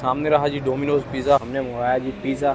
सामने रहा जी Domino's pizza. हमने मंगाया जी पिज़्ज़ा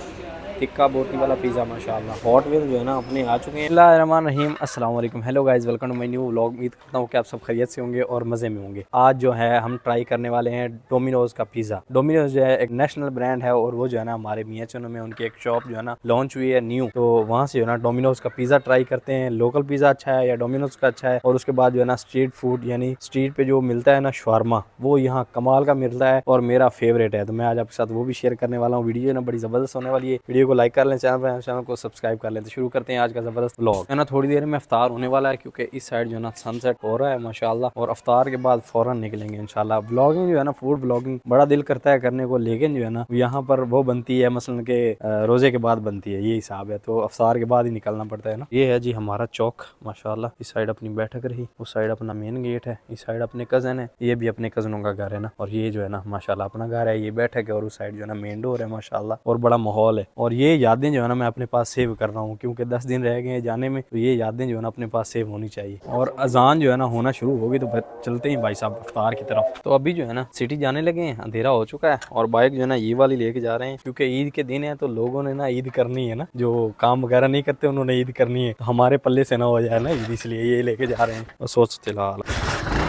टिक्का बोटी वाला पिज़्ज़ा माशाल्लाह। हॉट व्हील जो है ना अपने आ चुके हैं। बिस्मिल्लाहिर्रहमानिर्रहीम, अस्सलाम वालेकुम, hello guys, welcome to my new vlog. उम्मीद करता हूँ कि आप सब खैरियत से होंगे और मज़े में होंगे। आज जो है हम ट्राई करने वाले हैं डोमिनोज का पिज़्ज़ा। डोमिनोज जो है एक नेशनल ब्रांड है और वो जो है ना हमारे मियां चनो में उनकी एक शॉप जो है ना लॉन्च हुई है न्यू, तो वहाँ से जो है ना डोमिनोज का पिज़्ज़ा ट्राई करते हैं। लोकल पिज़्ज़ा अच्छा है या डोमिनोज का अच्छा है, और उसके बाद जो है ना स्ट्रीट फूड यानी स्ट्रीट पे जो मिलता है ना शवारमा, वो यहाँ कमाल का मिलता है और मेरा फेवरेट है। तो मैं आज आपके साथ वो भी शेयर करने वाला हूँ। वीडियो ना बड़ी जबरदस्त होने वाली है। वीडियो को लाइक कर लें, चैनल को सब्सक्राइब कर लें। तो शुरू करते हैं आज का जबरदस्त व्लॉग है ना। थोड़ी देर में इफ्तार होने वाला है क्योंकि इस साइड जो है ना सनसेट हो रहा है माशाल्लाह, और इफ्तार के बाद फौरन निकलेंगे इंशाल्लाह। व्लॉगिंग जो है ना फूड व्लॉगिंग बड़ा दिल करता है करने को, लेकिन जो है ना यहाँ पर वो बनती है मसलन के रोजे के बाद बनती है, ये हिसाब है, तो इफ्तार के बाद ही निकलना पड़ता है ना। ये है जी हमारा चौक माशाल्लाह। इस साइड अपनी बैठक रही, उस साइड अपना मेन गेट है, इस साइड अपने कजन है, ये भी अपने कजनों का घर है ना, और ये जो है ना माशाल्लाह अपना घर है, ये बैठक है, और उस साइड जो है ना मेन डोर है माशाल्लाह, और बड़ा माहौल है। और ये यादें जो है ना मैं अपने पास सेव कर रहा हूँ क्योंकि 10 दिन रह गए हैं जाने में, तो ये यादें जो है ना अपने पास सेव होनी चाहिए। और अजान जो है ना होना शुरू होगी तो चलते हैं भाई साहब इफ्तार की तरफ। तो अभी जो है ना सिटी जाने लगे हैं, अंधेरा हो चुका है, और बाइक जो है ना ये वाली लेके जा रहे हैं क्योंकि ईद के दिन है, तो लोगों ने ना ईद करनी है ना, जो काम वगैरह नहीं करते उन्होंने ईद करनी है, तो हमारे पल्ले से ना हो जाए ना ईद, इसलिए ये लेके जा रहे हैं। और सोच फिलहाल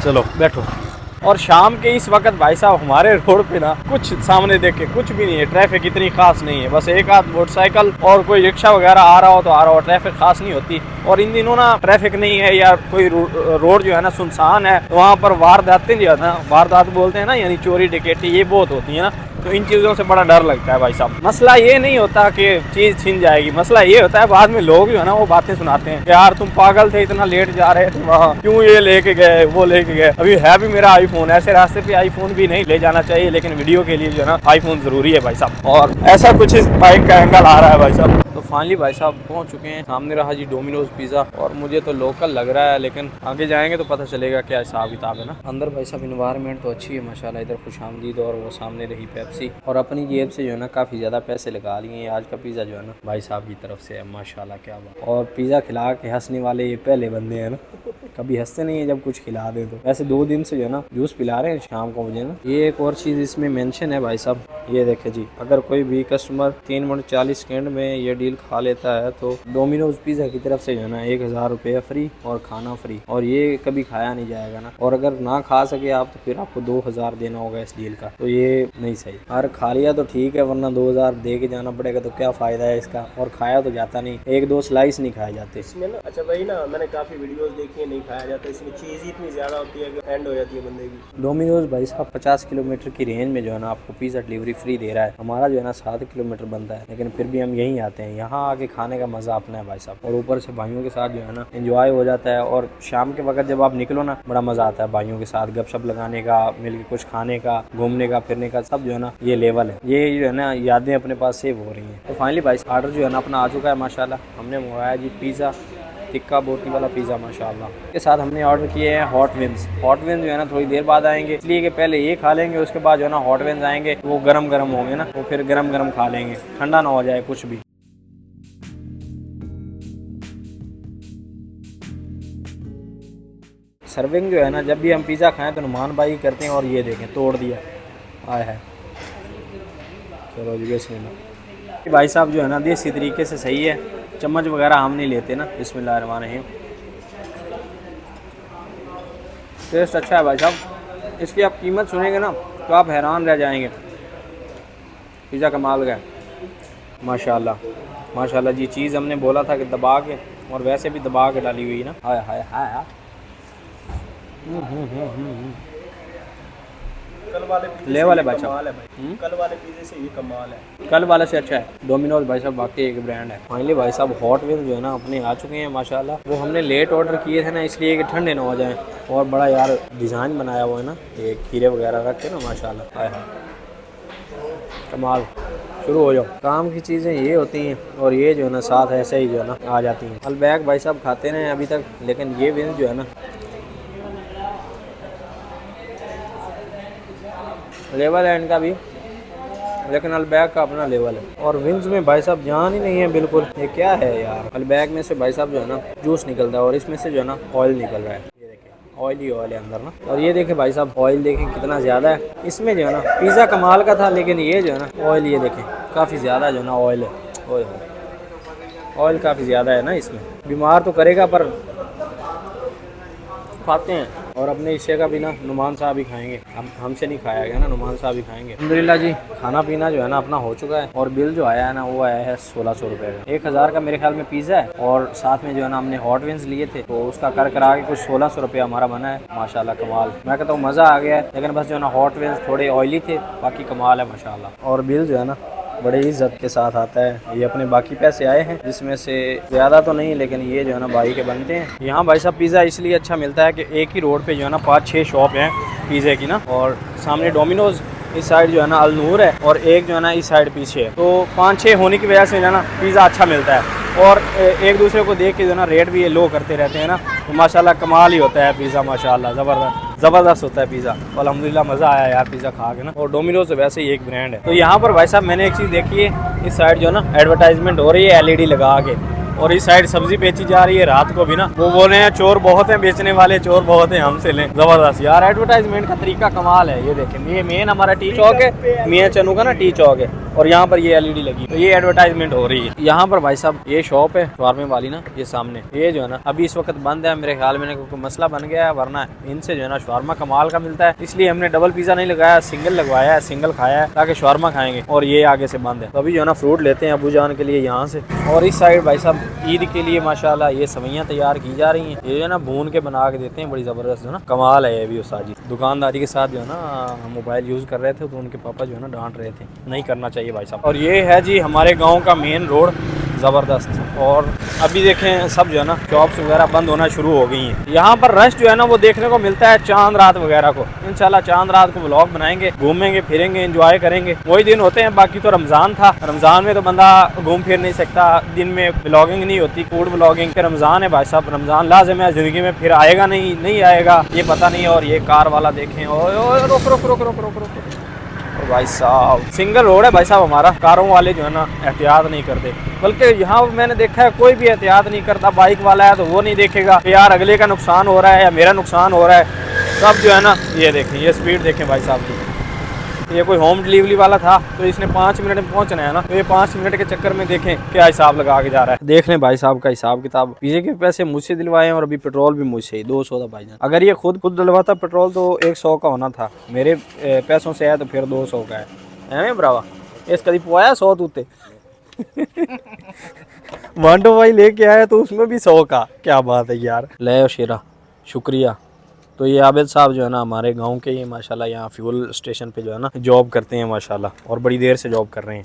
चलो बैठो। और शाम के इस वक्त भाई साहब हमारे रोड पे ना कुछ सामने देखे कुछ भी नहीं है, ट्रैफिक इतनी खास नहीं है, बस एक आध मोटरसाइकिल और कोई रिक्शा वगैरह आ रहा हो तो आ रहा हो, ट्रैफिक खास नहीं होती। और इन दिनों ना ट्रैफिक नहीं है या कोई रोड जो है ना सुनसान है, तो वहाँ पर वारदातें जो है ना, वारदात बोलते हैं ना यानी चोरी डकैती, ये बहुत होती है ना, तो इन चीज़ों से बड़ा डर लगता है भाई साहब। मसला ये नहीं होता कि चीज़ छिन जाएगी, मसला ये होता है बाद में लोग जो है ना वो बातें सुनाते हैं, यार तुम पागल थे, इतना लेट जा रहे थे वहाँ, क्यों ये लेके गए वो लेके गए। अभी है भी मेरा आईफोन, ऐसे रास्ते पे आईफोन भी नहीं ले जाना चाहिए, लेकिन वीडियो के लिए जो है ना आईफोन ज़रूरी है भाई साहब। और ऐसा कुछ इस बाइक का एंगल आ रहा है भाई साहब। तो फाइनली भाई साहब पहुँच चुके हैं। सामने रहा जी डोमिनोज पिज़्ज़ा, और मुझे तो लोकल लग रहा है, लेकिन आगे जाएंगे तो पता चलेगा क्या हिसाब किताब है ना। अंदर भाई साहब इन्वायरमेंट तो अच्छी है माशाल्लाह, इधर खुशामदीद, और वो सामने रही पेप्सी, और अपनी जेब से जो है ना काफ़ी ज़्यादा पैसे लगा लिए हैं। आज का पिज़्ज़ा जो है ना भाई साहब की तरफ से है माशाल्लाह, क्या बात। और पिज़्ज़ा खिला के हंसने वाले ये पहले बंदे हैं ना, कभी हंसते नहीं है जब कुछ खिला दे तो। वैसे 2 दिन से जो है ना जूस पिला रहे हैं शाम को मुझे ना। ये एक और चीज़ इसमें मेंशन है भाई साहब, ये देखे जी, अगर कोई भी कस्टमर 3 मिनट 40 सेकेंड में ये डील खा लेता है तो डोमिनोज पिज़्ज़ा की तरफ से जो है ना 1000 रुपये फ्री और खाना फ्री, और ये कभी खाया नहीं जाएगा ना। और अगर ना खा सके आप तो फिर आपको 2000 देना होगा इस डील का, तो ये नहीं सही। अगर खा लिया तो ठीक है, वरना 2000 दे के जाना पड़ेगा, तो क्या फ़ायदा है इसका। और खाया तो जाता नहीं, 1-2 स्लाइस नहीं खाए जाते इसमें ना। अच्छा भाई ना, मैंने काफ़ी वीडियोस देखी है, नहीं खाया जाता, इसमें चीज़ ही इतनी ज़्यादा होती है कि एंड हो जाती है बंदे की। डोमिनोज भाई साहब 50 किलोमीटर की रेंज में जो है ना आपको पिज़्ज़ा डिलीवरी फ्री दे रहा है। हमारा जो है ना 7 किलोमीटर बनता है, लेकिन फिर भी हम यहीं आते हैं। यहाँ आके खाने का मज़ा अपना है भाई साहब, और ऊपर से भाइयों के साथ जो है ना एंजॉय हो जाता है। और शाम के वक्त जब आप निकलो ना बड़ा मज़ा आता है भाइयों के साथ गपशप लगाने का, मिल के कुछ खाने का, घूमने का, फिरने का, सब जो है ना ये लेवल है। ये जो है ना यादें अपने पास सेव हो रही हैं। तो फाइनली भाई ऑर्डर जो है ना अपना आ चुका है माशाल्लाह। हमने मंगाया जी पिज़्ज़ा टिक्का बोटी वाला पिज़्ज़ा माशाल्लाह। के साथ हमने ऑर्डर किए हैं हॉट विंग्स। हॉट विंग्स जो है ना थोड़ी देर बाद आएंगे, इसलिए कि पहले ये खा लेंगे, उसके बाद जो है ना हॉट विंग्स आएंगे, तो वो गरम गरम होंगे ना, वो फिर गरम गरम खा लेंगे, ठंडा ना हो जाए कुछ भी। सर्विंग जो है ना जब भी हम पिज़्ज़ा खाएं तो नुमान भाई करते हैं, और ये देखें तोड़ दिया आया है। चलो जी बिस्मिल्लाह। भाई साहब जो है ना देसी तरीके से सही है, चम्मच वगैरह हम नहीं लेते ना। बिस्मिल्लाहिर्रहमानिर्रहीम। टेस्ट अच्छा है भाई साहब, इसकी आप कीमत सुनेंगे ना तो आप हैरान रह जाएंगे। पिज़्ज़ा कमाल का है माशाल्लाह माशाल्लाह जी। चीज़ हमने बोला था कि दबा के, और वैसे भी दबा के डाली हुई ना। हाय हाय हाय। कल वाले ले वाले पिज़्ज़े भाई कमाल है भाई, कल वाले पिज़्ज़े से ये कमाल है, कल वाले से अच्छा है। डोमिनोज भाई साहब वाकई एक ब्रांड है। फाइनली भाई साहब हॉट व्हील जो है ना अपने आ चुके हैं माशाल्लाह। वो हमने लेट ऑर्डर किए थे ना, इसलिए कि ठंडे ना हो जाएं, और बड़ा यार डिज़ाइन बनाया हुआ है ना, ये खीरे वगैरह रख के ना माशाल्लाह। हाय हाय कमाल। शुरू हो जाओ। काम की चीज़ें ये होती हैं, और ये जो है ना साथ ऐसे ही जो है ना आ जाती हैं। अलबैग भाई साहब खाते रहे अभी तक, लेकिन ये विंग जो है ना लेवल है इनका भी, लेकिन अलबैग का अपना लेवल है। और विंग्स में भाई साहब जान ही नहीं है बिल्कुल, ये क्या है यार। अलबैग में से भाई साहब जो है ना जूस निकलता है, और इसमें से जो है ना ऑयल निकल रहा है, ये देखिए। ऑयल ही ऑयल है अंदर ना। और ये देखें भाई साहब, ऑयल देखें कितना ज़्यादा है इसमें जो है ना। पिज़्ज़ा कमाल का था, लेकिन ये जो है ना ऑयल, ये देखें काफ़ी ज़्यादा जो है ना ऑयल है। ऑयल काफ़ी ज़्यादा है ना इसमें, बीमार तो करेगा पर खाते हैं। और अपने हिस्से का भी ना नुमान साहब ही खाएंगे, हमसे नहीं खाया गया ना, नुमान साहब ही खाएंगे। अल्हम्दुलिल्लाह जी, खाना पीना जो है ना अपना हो चुका है। और बिल जो आया है ना वो आया है 1600 रुपये का। 1000 का मेरे ख्याल में पिज़्ज़ा है, और साथ में जो है ना हमने हॉट विंग्स लिए थे, तो उसका कर करा के कुछ 1600 रुपये हमारा बना है। माशाल्लाह कमाल, मैं कहता हूँ मज़ा आ गया है। लेकिन बस जो है ना हॉट विंग्स थोड़े ऑयली थे, बाकी कमाल है माशाल्लाह। और बिल जो है ना बड़े इज्जत के साथ आता है। ये अपने बाकी पैसे आए हैं, जिसमें से ज़्यादा तो नहीं, लेकिन ये जो है ना भाई के बनते हैं। यहाँ भाई साहब पिज़्ज़ा इसलिए अच्छा मिलता है कि एक ही रोड पे जो है ना 5-6 शॉप हैं पिज़्ज़े की ना। और सामने डोमिनोज, इस साइड जो है ना अलनूर है, और एक जो है ना इस साइड पीछे है। तो 5-6 होने की वजह से जो है ना पिज़्ज़ा अच्छा मिलता है। और एक दूसरे को देख के जो है ना रेट भी ये लो करते रहते हैं ना, तो माशाल्लाह कमाल ही होता है पिज़्ज़ा। माशाल्लाह ज़बरदस्त होता है पिज़्ज़ा। अल्हम्दुलिल्लाह मज़ा आया यार पिज़्ज़ा खा के ना। और डोमिनोज वैसे ही एक ब्रांड है। तो यहाँ पर भाई साहब मैंने एक चीज़ देखी है, इस साइड जो है ना एडवर्टाइजमेंट हो रही है LED लगा के, और इस साइड सब्जी बेची जा रही है रात को भी ना। वो बोल रहे हैं चोर बहुत हैं, बेचने वाले चोर बहुत हैं, हमसे लें। जबरदस्त यार, एडवर्टाइजमेंट का तरीका कमाल है। ये देखें, ये मेन हमारा टी चौक है, मियां चनू का ना टी चौक है, और यहाँ पर ये LED लगी, तो ये एडवर्टाइजमेंट हो रही है। यहाँ पर भाई साहब ये शॉप है शवारमे वाली ना, ये सामने, ये जो है ना अभी इस वक्त बंद है मेरे ख्याल में, कोई मसला बन गया है, वरना इनसे जो है ना शवारमा कमाल का मिलता है। इसलिए हमने डबल पिज़्ज़ा नहीं लगाया, सिंगल लगवाया है, सिंगल खाया है, ताकि शवारमा खाएंगे। और ये आगे से बंद है, तो अभी जो है ना फ्रूट लेते हैं अबू जान के लिए यहाँ से। और इस साइड भाई साहब ईद के लिए माशाल्लाह ये सवैयाँ तैयार की जा रही हैं। ये जो है ना भून के बना के देते हैं, बड़ी ज़बरदस्त है ना, कमाल है ये भी। उस्ताद जी दुकानदारी के साथ जो है ना मोबाइल यूज़ कर रहे थे, तो उनके पापा जो है ना डांट रहे थे, नहीं करना चाहिए भाई साहब। और ये है जी हमारे गांव का मेन रोड, ज़बरदस्त। और अभी देखें सब जो है ना शॉप्स वगैरह बंद होना शुरू हो गई हैं। यहाँ पर रश जो है ना वो देखने को मिलता है चांद रात वगैरह को। इंशाल्लाह चांद रात को व्लॉग बनाएंगे, घूमेंगे फिरेंगे, एंजॉय करेंगे, वही दिन होते हैं। बाकी तो रमज़ान था, रमज़ान में तो बंदा घूम फिर नहीं सकता, दिन में व्लॉगिंग नहीं होती, फूड व्लॉगिंग। रमज़ान है भाई साहब, रमज़ान लाज़िम है ज़िंदगी में, फिर आएगा नहीं आएगा ये पता नहीं। और ये कार वाला देखें, और रुक रुक रुक रुक रुक रुक भाई साहब, सिंगल रोड है भाई साहब हमारा। कारों वाले जो है ना एहतियात नहीं करते, बल्कि यहाँ मैंने देखा है कोई भी एहतियात नहीं करता। बाइक वाला है तो वो नहीं देखेगा कि यार अगले का नुकसान हो रहा है या मेरा नुकसान हो रहा है। सब जो है ना, ये देखें, ये स्पीड देखें भाई साहब की। ये कोई होम डिलीवरी वाला था, तो इसने 5 मिनट में पहुंचना है ना, तो ये 5 मिनट के चक्कर में देखें क्या हिसाब लगा के जा रहा है। देख लें भाई साहब का हिसाब किताब। पिज़्ज़े के पैसे मुझसे दिलवाए हैं, और अभी पेट्रोल भी मुझसे ही 200 था भाईजान। अगर ये खुद दिलवाता पेट्रोल तो 100 का होना था, मेरे पैसों से है तो फिर 200 का है ब्रावा। इस कभी पुआया 100 तूते वांडो भाई लेके आया तो उसमें भी 100 का, क्या बात है यार। ले शेरा, शुक्रिया। तो ये आबिद साहब जो है ना हमारे गांव के ही माशाल्लाह यहाँ फ्यूल स्टेशन पे जो है ना जॉब करते हैं माशाल्लाह, और बड़ी देर से जॉब कर रहे हैं।